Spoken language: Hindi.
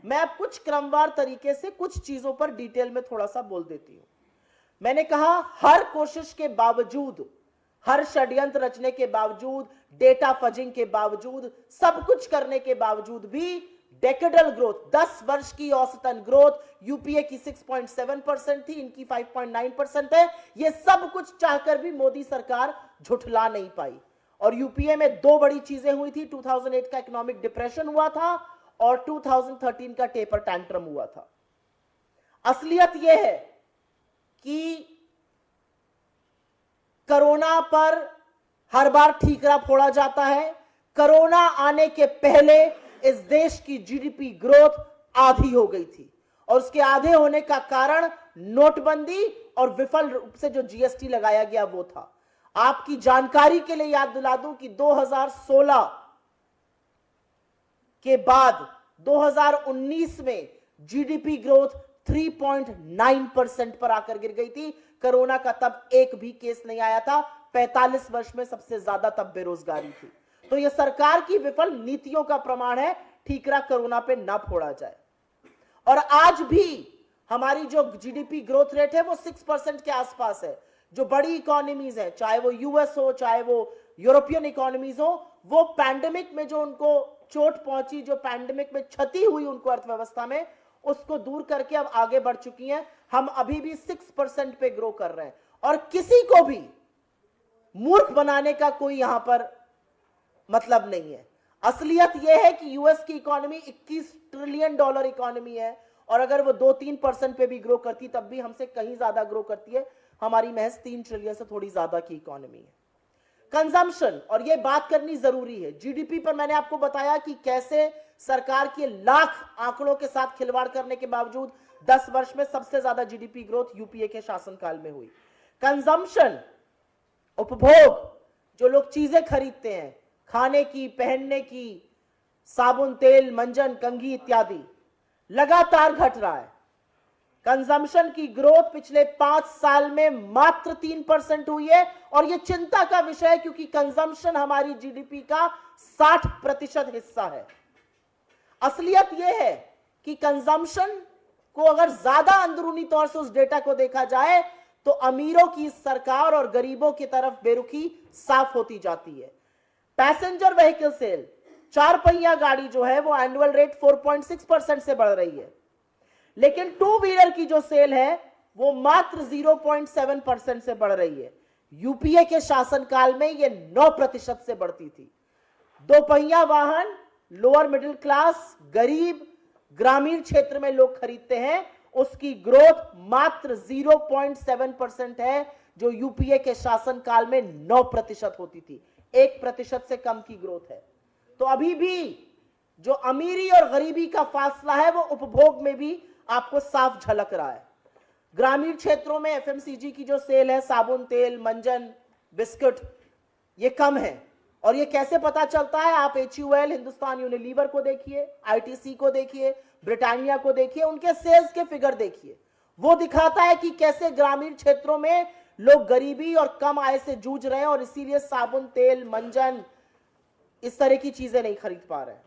मैं अब कुछ क्रमवार तरीके से कुछ चीजों पर डिटेल में थोड़ा सा बोल देती हूं। मैंने कहा हर कोशिश के बावजूद, हर षड्यंत्र रचने के बावजूद, डेटा फजिंग के बावजूद, सब कुछ करने के बावजूद भी डेकेडल ग्रोथ, 10 वर्ष की औसतन ग्रोथ यूपीए की 6.7% थी, इनकी 5.9% है। ये सब कुछ चाहकर भी मोदी सरकार झुठला नहीं पाई। और यूपीए में दो बड़ी चीजें हुई थी, 2008 का इकोनॉमिक डिप्रेशन हुआ था और 2013 का टेपर टैंट्रम हुआ था। असलियत यह है कि कोरोना पर हर बार ठीकरा फोड़ा जाता है। कोरोना आने के पहले इस देश की जीडीपी ग्रोथ आधी हो गई थी और उसके आधे होने का कारण नोटबंदी और विफल रूप से जो जीएसटी लगाया गया वो था। आपकी जानकारी के लिए याद दिला दूं कि 2016 के बाद 2019 में जीडीपी ग्रोथ 3.9% पर आकर गिर गई थी। कोरोना का तब एक भी केस नहीं आया था। 45 वर्ष में सबसे ज्यादा तब बेरोजगारी थी। तो यह सरकार की विफल नीतियों का प्रमाण है, ठीकरा कोरोना पे ना फोड़ा जाए। और आज भी हमारी जो जीडीपी ग्रोथ रेट है वो 6% के आसपास है। जो बड़ी इकोनॉमीज है, चाहे वो यूएस हो, चाहे वो यूरोपियन इकोनॉमीज हो, वो पैंडेमिक में जो उनको चोट पहुंची, जो पैंडेमिक में क्षति हुई उनको अर्थव्यवस्था में, उसको दूर करके अब आगे बढ़ चुकी हैं। हम अभी भी 6% पे ग्रो कर रहे हैं और किसी को भी मूर्ख बनाने का कोई यहां पर मतलब नहीं है। असलियत यह है कि यूएस की इकोनॉमी 21 ट्रिलियन डॉलर इकोनॉमी है और अगर वो 2-3% पे भी ग्रो करती तब भी हमसे कहीं ज्यादा ग्रो करती है। हमारी महज 3 ट्रिलियन से थोड़ी ज्यादा की इकोनॉमी है। कंजम्पशन, और ये बात करनी जरूरी है, जीडीपी पर मैंने आपको बताया कि कैसे सरकार के लाख आंकड़ों के साथ खिलवाड़ करने के बावजूद 10 वर्ष में सबसे ज्यादा जीडीपी ग्रोथ यूपीए के शासनकाल में हुई। कंजम्पशन, उपभोग, जो लोग चीजें खरीदते हैं, खाने की, पहनने की, साबुन, तेल, मंजन, कंघी इत्यादि, लगातार घट रहा है। कंजम्पशन की ग्रोथ पिछले 5 साल में मात्र 3% हुई है और यह चिंता का विषय है क्योंकि कंजम्पशन हमारी जीडीपी का 60% हिस्सा है। असलियत यह है कि कंजम्पशन को अगर ज्यादा अंदरूनी तौर से उस डेटा को देखा जाए तो अमीरों की सरकार और गरीबों की तरफ बेरुखी साफ होती जाती है। पैसेंजर व्हीकल सेल, 4 पहिया गाड़ी जो है वो एनुअल रेट 4.6% से बढ़ रही है, लेकिन 2 व्हीलर की जो सेल है वो मात्र 0.7% से बढ़ रही है। यूपीए के शासनकाल में ये 9% से बढ़ती थी। 2 पहिया वाहन लोअर मिडिल क्लास, गरीब, ग्रामीण क्षेत्र में लोग खरीदते हैं, उसकी ग्रोथ मात्र 0.7% है, जो यूपीए के शासनकाल में 9% होती थी। 1% से कम की ग्रोथ है। तो अभी भी जो अमीरी और गरीबी का फासला है वो उपभोग में भी आपको साफ झलक रहा है। ग्रामीण क्षेत्रों में एफएमसीजी की जो सेल है, साबुन, तेल, मंजन, बिस्कुट, ये कम है। और ये कैसे पता चलता है? आप HUL, हिंदुस्तान यूनिलीवर को देखिए, ITC को देखिए, ब्रिटानिया को देखिए, उनके सेल्स के फिगर देखिए। वो दिखाता है कि कैसे ग्रामीण क्षेत्रों में लोग गरीबी और कम आय से जूझ रहे हैं और इसीलिए साबुन, तेल, मंजन, इस तरह की चीजें नहीं खरीद पा रहे हैं।